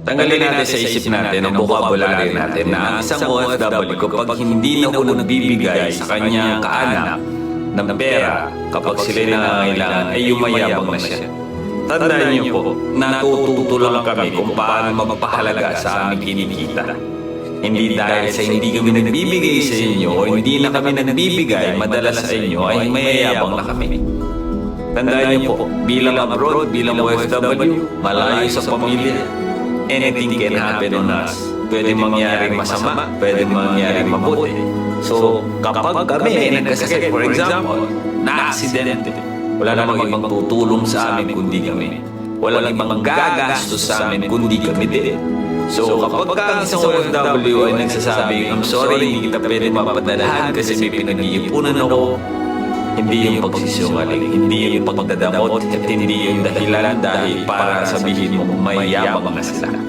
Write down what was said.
Tanggalin natin sa isip natin ang vocabulary natin na ang isang OFW kapag hindi na ho nagbibigay sa kanyang kaanak ng pera kapag sila'y nangangailangan ay yumayabang na siya. Tandaan niyo po, natututo lang kami kung paano magpahalaga sa aming kinikita. Hindi dahil sa hindi kami nagbibigay sa inyo o hindi na kami nagbibigay madalas sa inyo ay mayayabang na kami. Tandaan niyo po, bilang abroad, bilang OFW, malayo sa pamilya, anything can happen on us. Pwede mangyaring masama, pwede mangyaring mabuti. So, kapag kami ay nagkasakit, for example, na-aksidente, wala namang ibang tutulong sa amin kundi kami. Walang ibang gagastos sa amin kundi kami din. So, kapag ang isang OFW ay nagsasabing, I'm sorry, hindi kita pwede mapadalahan kasi may pinag-iipunan ako, hindi yung pagsisungaling, hindi yung pagdadamot, at hindi yung dahilan dahil para sabihin mo may yabang na sila.